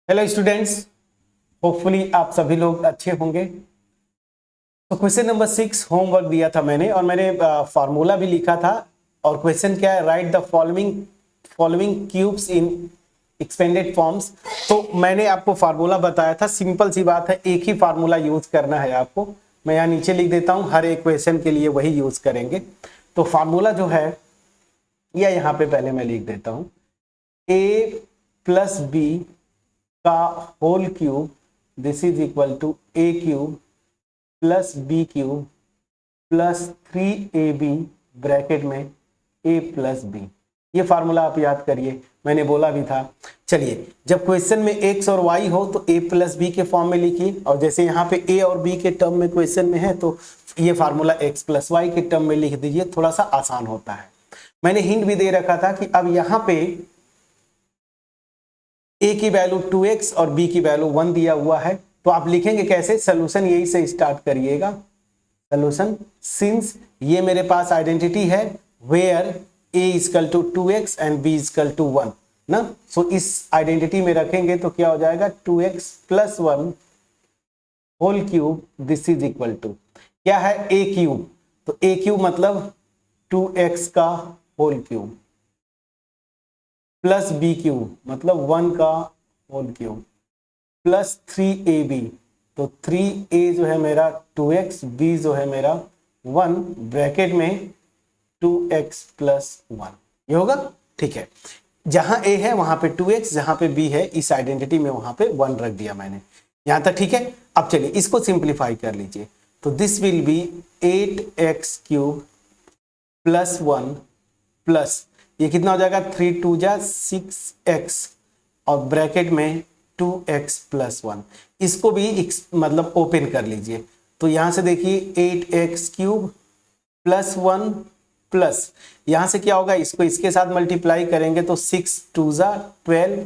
Hello students, hopefully आप सभी लोग अच्छे होंगे। तो क्वेश्चन नंबर 6 होमवर्क दिया था मैंने और मैंने फार्मूला भी लिखा था। और क्वेश्चन क्या है, right the following cubes in expanded forms. तो मैंने आपको फार्मूला बताया था, सिंपल सी बात है, एक ही फार्मूला यूज करना है आपको। मैं यहाँ नीचे लिख देता हूँ, हर एक क्वेश्चन के लिए वही यूज करेंगे। तो फार्मूला जो है या यहाँ पे पहले मैं लिख देता हूँ, a प्लस बी का whole cube this is equal to a cube plus b cube plus 3ab bracket में a प्लस बी। ये फार्मूला आप याद करिए, मैंने बोला भी था। चलिए, जब क्वेश्चन में x और y हो तो a प्लस बी के फॉर्म में लिखिए, और जैसे यहाँ पे a और b के टर्म में क्वेश्चन में है तो ये फार्मूला x प्लस वाई के टर्म में लिख दीजिए, थोड़ा सा आसान होता है। मैंने हिंट भी दे रखा था कि अब यहाँ पे a की वैल्यू 2x और b की वैल्यू 1 दिया हुआ है, तो आप लिखेंगे कैसे, सोल्यूशन यही से स्टार्ट करिएगा। सोल्यूशन सिंस ये मेरे पास आइडेंटिटी है where a equal to 2x and b equal to 1 ना, सो इस आइडेंटिटी में रखेंगे तो क्या हो जाएगा, 2x plus 1 whole cube this is equal to क्या है, a क्यूब। तो a क्यूब मतलब 2x का whole cube plus b cube मतलब 1 का होल क्यूब प्लस 3ab। तो 3a जो है मेरा 2x, b जो है मेरा 1 ब्रैकेट में 2x प्लस 1। ये होगा, ठीक है। जहां a है वहां पे 2x, जहां पे b है इस आइडेंटिटी में वहां पे 1 रख दिया मैंने। यहां तक ठीक है। अब चलिए इसको सिंप्लीफाई कर लीजिए, तो this will be 8x cube plus 1 plus ये कितना हो जाएगा, 3 2 जा 6x और ब्रैकेट में 2x प्लस 1। इसको भी मतलब ओपन कर लीजिए, तो यहां से देखिए 8x क्यूब प्लस 1 प्लस यहां से क्या होगा, इसको इसके साथ मल्टीप्लाई करेंगे तो 6 2 जा 12,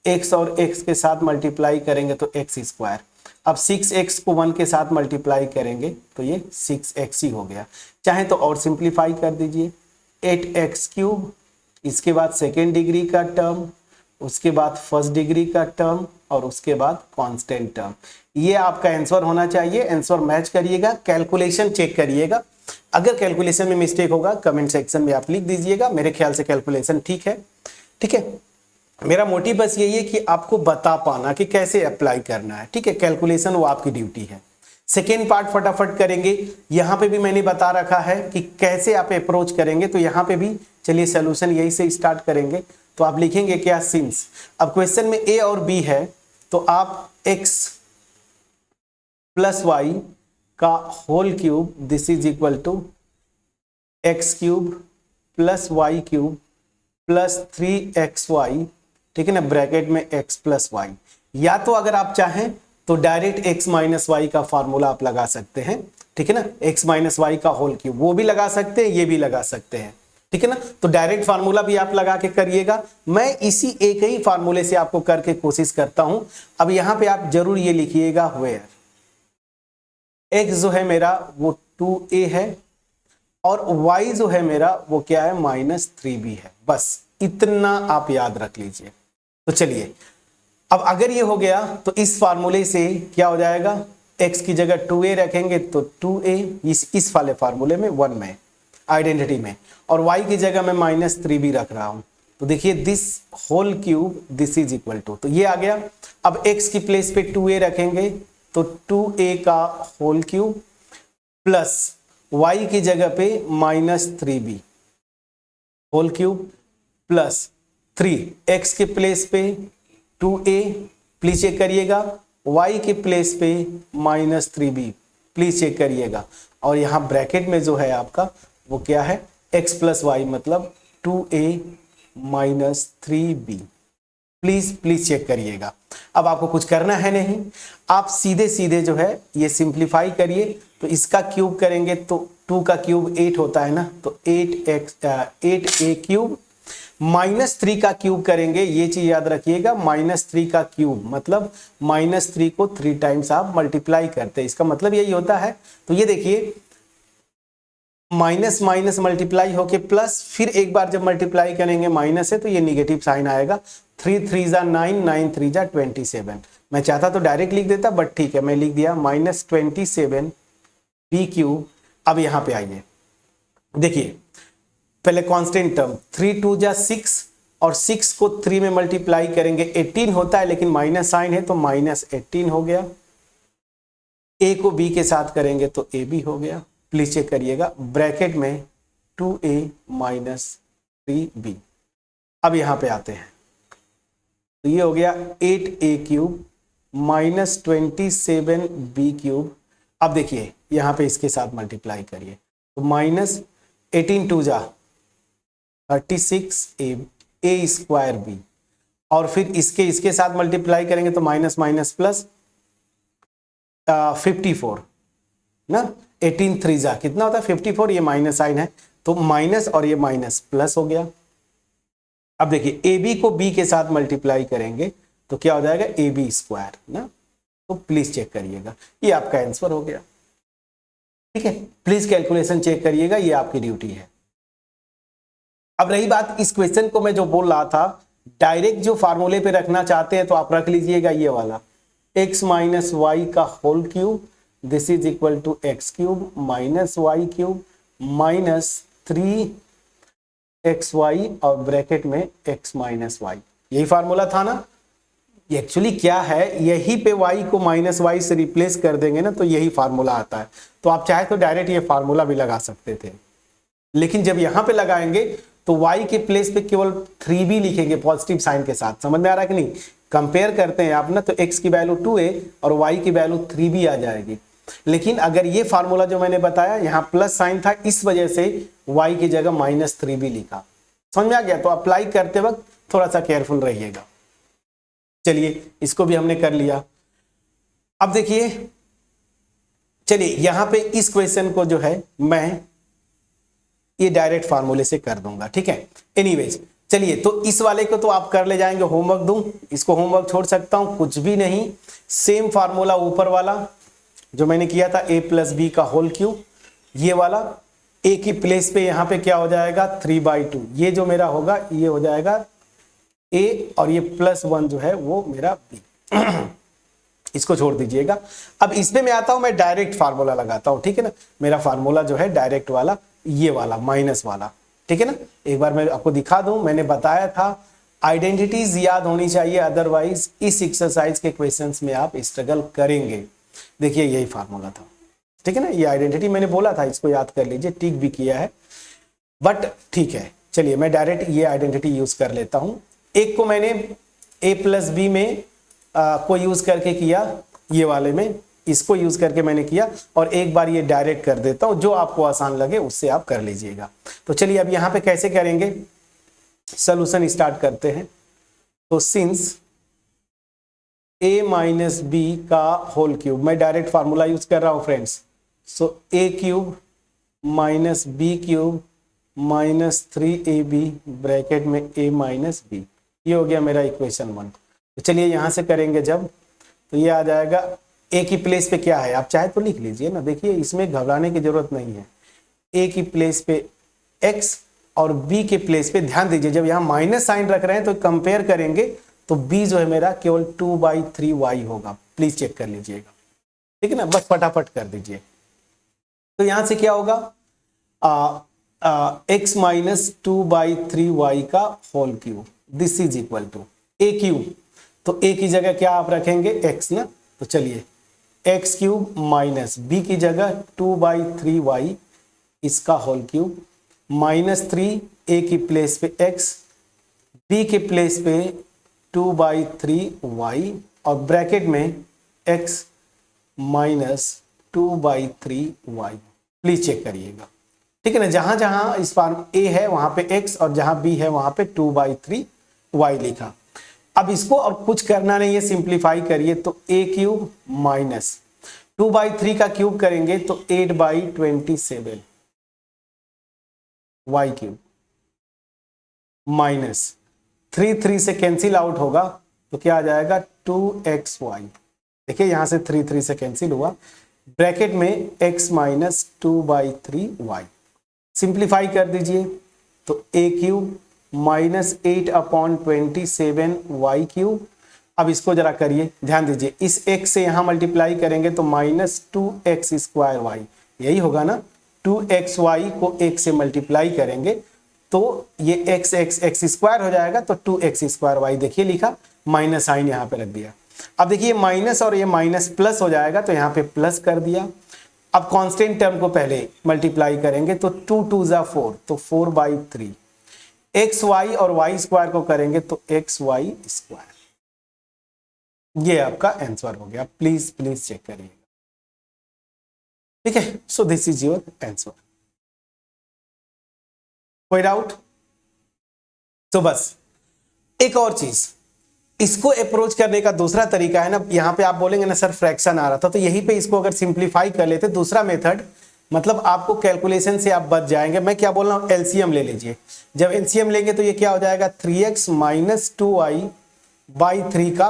x और x के साथ मल्टीप्लाई करेंगे तो x स्क्वायर। अब 6x को 1 के साथ मल्टीप्लाई करेंगे तो ये 6x ही हो गया। चाहे तो और सिंप्लीफाई कर दीजिए, 8x क्यूब, इसके बाद सेकेंड डिग्री का टर्म, उसके बाद फर्स्ट डिग्री का टर्म और उसके बाद कांस्टेंट टर्म। ये आपका आंसर होना चाहिए। आंसर मैच करिएगा, कैलकुलेशन चेक करिएगा। अगर कैलकुलेशन में मिस्टेक होगा कमेंट सेक्शन में आप लिख दीजिएगा। मेरे ख्याल से कैलकुलेशन ठीक है, ठीक है। मेरा मोटिव बस यही है कि आपको बता पाना कि कैसे अप्लाई करना है, ठीक है। कैलकुलेशन वो आपकी ड्यूटी है। सेकेंड पार्ट फटाफट करेंगे। यहां पे भी मैंने बता रखा है कि कैसे आप अप्रोच करेंगे, तो यहां पे भी चलिए सोल्यूशन यही से स्टार्ट करेंगे। तो आप लिखेंगे क्या, सिंस अब क्वेश्चन में a और b है तो आप x प्लस वाई का whole cube this is equal to x cube plus y cube plus 3xy, ठीक है ना, ब्रैकेट में x प्लस वाई। या तो अगर आप चाहें तो डायरेक्ट x माइनस वाई का फॉर्मूला आप लगा सकते हैं, ठीक है ना, x माइनस वाई का होल क्यूब वो भी लगा सकते हैं, ये भी लगा सकते हैं, ठीक है ना। तो डायरेक्ट फार्मूला भी आप लगा के करिएगा। मैं इसी एक ही फार्मूले से आपको करके कोशिश करता हूं। अब यहां पे आप जरूर ये लिखिएगा वेयर x जो है मेरा वो 2a है और y जो है मेरा वो क्या है, -3b है। बस इतना आप याद रख लीजिए। तो चलिए, अब अगर ये हो गया तो इस फार्मूले से क्या हो जाएगा, x की जगह 2a रखेंगे तो 2a इस वाले फार्मूले में 1 में आइडेंटिटी में, और y की जगह मैं -3b रख रहा हूं। तो देखिए this whole cube this is equal to, तो ये आ गया। अब x की प्लेस पे 2a रखेंगे तो 2a का होल क्यूब प्लस y की जगह पे -3b whole cube plus 3x के प्लेस पे 2a, प्लीज चेक करिएगा, y के प्लेस पे -3b प्लीज चेक करिएगा, और यहां ब्रैकेट में जो है आपका वो क्या है, x प्लस वाई मतलब 2a -3b। प्लीज चेक करिएगा। अब आपको कुछ करना है नहीं, आप सीधे सीधे जो है ये सिंप्लीफाई करिए। तो इसका क्यूब करेंगे तो 2 का क्यूब 8 होता है ना, तो 8a क्यूब -3 का क्यूब करेंगे, ये चीज याद रखिएगा। -3 का क्यूब मतलब -3 को 3 टाइम्स आप मल्टीप्लाई करते हैं, इसका मतलब यही होता है। तो ये देखिए माइनस माइनस मल्टीप्लाई होके प्लस, फिर एक बार जब मल्टीप्लाई करेंगे माइनस है तो ये निगेटिव साइन आएगा। 3 3 जा 9, 9 3 जा 27। मैं चाहता तो डायरेक्ट लिख देता, बट ठीक है मैं लिख दिया -27 बी क्यूब। अब यहां पे आइए, देखिए पहले कांस्टेंट टर्म 3 2 जा 6 और 6 को 3 में मल्टीप्लाई करेंगे 18 होता है, लेकिन माइनस साइन है तो -18 हो गया। ए को बी के साथ करेंगे तो ए बी हो गया। प्लीज चेक करिएगा, ब्रैकेट में 2a - 3b। अब यहां पे आते हैं तो ये हो गया 8a क्यूब -27b क्यूब। अब देखिए यहां पे इसके साथ मल्टीप्लाई करिए तो -18 2 जा 36a स्क्वायर बी, और फिर इसके साथ मल्टीप्लाई करेंगे तो माइनस माइनस प्लस 54 ना। 18 3 जा कितना होता है 54, ये माइनस साइन है तो माइनस और ये माइनस प्लस हो गया। अब देखिए ए बी को बी के साथ मल्टीप्लाई करेंगे तो क्या हो जाएगा ए बी स्क्वायर ना। तो प्लीज चेक करिएगा, ये आपका आंसर हो गया। ठीक है, प्लीज कैलकुलेशन चेक करिएगा, ये आपकी ड्यूटी है। अब रही बात इस क्वेश्चन को मैं जो बोल रहा था, डायरेक्ट जो फार्मूले पे रखना चाहते हैं तो आप रख लीजिएगा ये वाला x - y का whole cube, this is equal to x cube -y cube -3xy और ब्रैकेट में x - y। यही फार्मूला था ना। एक्चुअली क्या है, यही पे y को -y से रिप्लेस कर देंगे ना तो यही फार्मूला आता है। तो आप चाहे तो डायरेक्ट ये फार्मूला भी लगा सकते थे, लेकिन जब यहां पे लगाएंगे तो y के प्लेस पे केवल 3b लिखेंगे पॉजिटिव साइन के साथ। समझ में आ रहा है कि नहीं? कंपेयर करते हैं आप ना तो x की वैल्यू 2a और y की वैल्यू 3b आ जाएगी। लेकिन अगर ये फार्मूला जो मैंने बताया यहाँ प्लस साइन था, इस वजह से y की जगह -3b लिखा। समझ में आ गया? तो अप्लाई करते वक्त थोड़ा सा केयरफुल रहिएगा। चलिए इसको भी हमने कर लिया। अब देखिए, चलिए यहां पे इस क्वेश्चन को जो है मैं ये डायरेक्ट फार्मूले से कर दूंगा। ठीक है, एनीवेज चलिए तो इस वाले को तो आप कर ले जाएंगे। होमवर्क दूं, इसको होमवर्क छोड़ सकता हूं, कुछ भी नहीं। सेम फार्मूला ऊपर वाला जो मैंने किया था a + b का होल क्यूब, ये वाला a की प्लेस पे यहां पे क्या हो जाएगा 3/2। ये जो मेरा होगा ये हो जाएगा a और ये +1 जो है वो मेरा b। इसको छोड़ दीजिएगा। अब इसमें मैं आता हूं, मैं डायरेक्ट फार्मूला लगाता हूं। ठीक है ना, मेरा फार्मूला जो है डायरेक्ट वाला ये वाला माइनस वाला। ठीक है ना, एक बार मैं आपको दिखा दूं। मैंने बताया था आइडेंटिटीज याद होनी चाहिए, अदरवाइज इस एक्सरसाइज के क्वेश्चंस में आप स्ट्रगल करेंगे। देखिए यही फार्मूला था। ठीक है ना, ये आइडेंटिटी मैंने बोला था, इसको याद कर लीजिए, टिक भी किया है। बट ठीक है, चलिए मैं डायरेक्ट ये आइडेंटिटी यूज कर लेता हूं। एक को मैंने a + b में को यूज करके किया, ये वाले में इसको यूज करके मैंने किया, और एक बार ये डायरेक्ट कर देता हूं। जो आपको आसान लगे उससे आप कर लीजिएगा। तो चलिए अब यहां पे कैसे करेंगे, सॉल्यूशन स्टार्ट करते हैं। तो सिंस a - b का होल क्यूब, मैं डायरेक्ट फार्मूला यूज कर रहा हूं friends. So a cube - b cube -3ab bracket में a - b, ये हो गया मेरा इक्वेशन 1। तो चलिए यहां से करेंगे जब, तो ये आ जाएगा a की प्लेस पे क्या है, आप चाहे तो लिख लीजिए ना। देखिए इसमें घबराने की जरूरत नहीं है। a की प्लेस पे x और b के प्लेस पे ध्यान दीजिए, जब यहाँ माइनस साइन रख रहे हैं तो कंपेयर करेंगे तो b जो है मेरा केवल 2/3y होगा। प्लीज चेक कर लीजिएगा। ठीक है ना, बस फटाफट कर दीजिए। तो यहां से क्या होगा x - 2/3y का whole cube, this is equal to a cube. तो a की जगह क्या आप रखेंगे x ना। तो चलिए x क्यूब माइनस b की जगह 2/3y इसका होल क्यूब -3 a की प्लेस पे x, b के प्लेस पे 2/3y और ब्रैकेट में x - 2/3y। प्लीज चेक करिएगा। ठीक है ना, जहां जहां इस फॉर्म a है वहां पे x और जहां b है वहां पे 2/3y लिखा। अब इसको और कुछ करना नहीं है, सिंप्लीफाई करिए। तो a क्यूब माइनस 2/3 का क्यूब करेंगे तो 8/27 y क्यूब माइनस 3 से कैंसिल आउट होगा तो क्या आ जाएगा 2xy। देखिए यहां से 3 से कैंसिल हुआ, ब्रैकेट में x - 2/3y। सिंप्लीफाई कर दीजिए तो ए क्यूब माइनस 8/27 y क्यूब। अब इसको जरा करिए, ध्यान दीजिए, इस x से यहां मल्टीप्लाई करेंगे तो माइनस 2x² y, यही होगा ना। 2xy को 1 से मल्टीप्लाई करेंगे तो ये x स्क्वायर हो जाएगा, तो 2x² y देखिए लिखा, माइनस साइन यहां पे रख दिया। अब देखिए माइनस और ये माइनस प्लस हो जाएगा तो यहाँ पे प्लस कर दिया। अब कांस्टेंट टर्म को पहले मल्टीप्लाई करेंगे तो 2 2 जा 4, तो 4/3। एक्स वाई और वाई स्क्वायर को करेंगे तो एक्स वाई स्क्वायर। ये आपका आंसर हो गया, प्लीज प्लीज चेक करिएगा, ठीक है। So this is your answer. कोई डाउट? तो बस एक और चीज, इसको अप्रोच करने का दूसरा तरीका है ना, यहाँ पे आप बोलेंगे ना सर फ्रैक्शन आ रहा था, तो यहीं पे इसको अगर सिंप्लीफाई कर लेते, दूसरा मेथड, मतलब आपको कैलकुलेशन से आप बच जाएंगे। मैं क्या बोल रहा हूँ, एलसीएम ले लीजिए। जब एलसीएम लेंगे तो ये क्या हो जाएगा, 3x माइनस 2y/3 का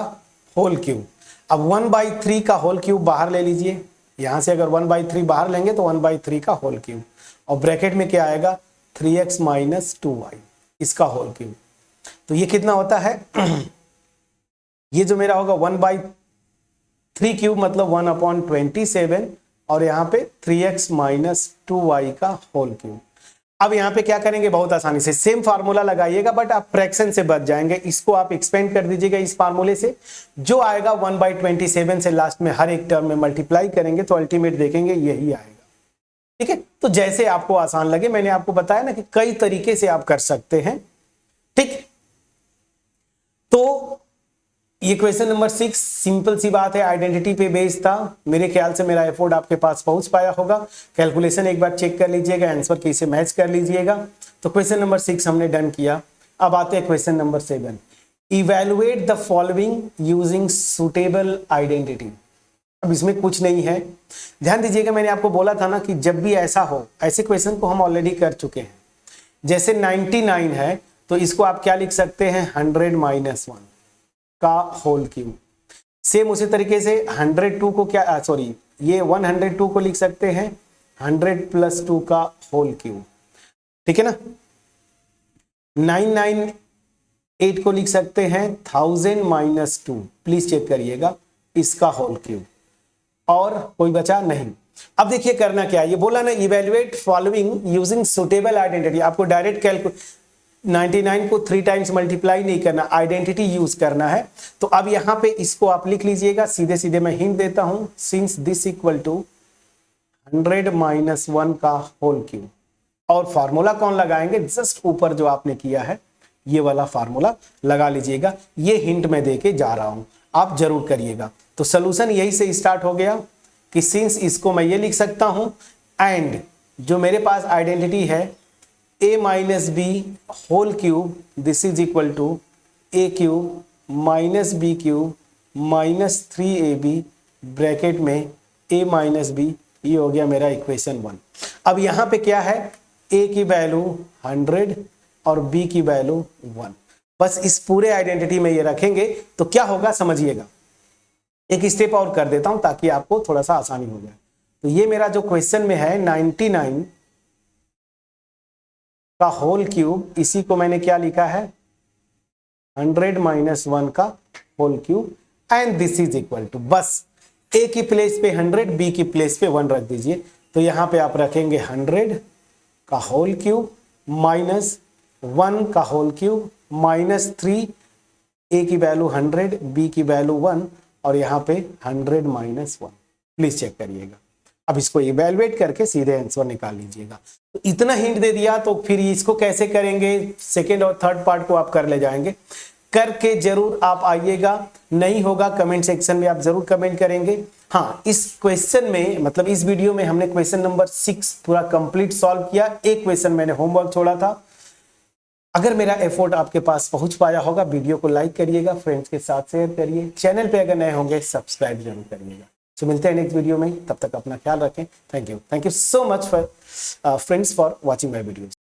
होल क्यूब। अब 1/3 का होल क्यूब बाहर ले लीजिए, यहां से अगर 1/3 बाहर लेंगे तो 1/3 का होल क्यूब, और ब्रैकेट में क्या आएगा, 3x माइनस 2y इसका होल क्यूब। तो ये कितना होता है ये जो मेरा होगा 1/3 क्यूब मतलब 1/27, और यहाँ पे 3x माइनस 2y का होल क्यूब। अब यहाँ पे क्या करेंगे, बहुत आसानी से सेम फार्मूला लगाइएगा, बट आप फ्रैक्शन से बच जाएंगे। इसको आप एक्सपेंड कर दीजिएगा इस फार्मूले से, जो आएगा 1/27 से लास्ट में हर एक टर्म में मल्टीप्लाई करेंगे तो अल्टीमेट देखेंगे यही आएगा, ठीक है। तो जैसे आपको आसान लगे, मैंने आपको बताया ना कि कई तरीके से आप कर सकते हैं, ठीक। तो ये क्वेश्चन नंबर 6 सिंपल सी बात है, आइडेंटिटी पे बेस्ड था। मेरे ख्याल से मेरा एफर्ट आपके पास पहुंच पाया होगा। कैलकुलेशन एक बार चेक कर लीजिएगा, आंसर कैसे मैच कर लीजिएगा। तो क्वेश्चन नंबर 6 हमने डन किया। अब आते हैं question number 7, evaluate the following using suitable identity. अब इसमें कुछ नहीं है, ध्यान दीजिएगा, मैंने आपको बोला था ना कि जब भी ऐसा हो, ऐसे क्वेश्चन को हम ऑलरेडी कर चुके हैं। जैसे 99 है तो इसको आप क्या लिख सकते हैं, 100 माइनस 1 का होल क्यूब। सेम उसी तरीके से 102 को क्या सॉरी ये 102 को लिख सकते हैं 100 प्लस 2 का होल क्यूब, ठीक है ना। 998 को लिख सकते हैं 1000 माइनस 2, प्लीज चेक करिएगा, इसका होल क्यूब। और कोई बचा नहीं। अब देखिए करना क्या है, ये बोला ना evaluate following using suitable identity. आपको डायरेक्ट 99 को 3 टाइम्स मल्टीप्लाई नहीं करना, आइडेंटिटी यूज करना है। तो अब यहां पे इसको आप लिख लीजिएगा, सीधे सीधे मैं हिंट देता हूं, since this equal to 100 minus 1 का होल क्यूब। और फार्मूला कौन लगाएंगे, जस्ट ऊपर जो आपने किया है ये वाला फार्मूला लगा लीजिएगा। ये हिंट मैं देके जा रहा हूं, आप जरूर करिएगा। तो सोल्यूशन यही से स्टार्ट हो गया कि सिंस इसको मैं ये लिख सकता हूं, एंड जो मेरे पास आइडेंटिटी है a minus b whole cube, this is equal to a cube minus b cube minus 3ab bracket में a माइनस बी, ये हो गया मेरा इक्वेशन 1। अब यहाँ पे क्या है, a की वैल्यू 100 और b की वैल्यू 1। बस इस पूरे आइडेंटिटी में ये रखेंगे तो क्या होगा समझिएगा। एक स्टेप और कर देता हूं ताकि आपको थोड़ा सा आसानी हो जाए। तो ये मेरा जो क्वेश्चन में है 99 का होल क्यूब, इसी को मैंने क्या लिखा है 100 माइनस 1 का whole cube, and this is equal to, बस a की प्लेस पे 100, b की प्लेस पे 1 रख दीजिए। तो यहां पे आप रखेंगे 100 का होल क्यूब माइनस 1 का होल क्यूब माइनस 3, a की वैल्यू 100, b की वैल्यू 1, और यहाँ पे 100 माइनस 1। प्लीज चेक करिएगा। अब इसको इवैल्यूएट करके सीधे आंसर निकाल लीजिएगा। तो इतना हिंट दे दिया, तो फिर इसको कैसे करेंगे, सेकेंड और थर्ड पार्ट को आप कर ले जाएंगे। करके जरूर आप आइएगा, नहीं होगा कमेंट सेक्शन में आप जरूर कमेंट करेंगे। हाँ, इस क्वेश्चन में मतलब इस वीडियो में हमने क्वेश्चन नंबर 6 पूरा कंप्लीट सॉल्व किया। एक क्वेश्चन मैंने होमवर्क छोड़ा था। अगर मेरा एफर्ट आपके पास पहुंच पाया होगा, वीडियो को लाइक करिएगा, फ्रेंड्स के साथ शेयर करिए, चैनल पे अगर नए होंगे सब्सक्राइब जरूर करिएगा। तो मिलते हैं नेक्स्ट वीडियो में, तब तक अपना ख्याल रखें। Thank you so much for friends for watching my videos.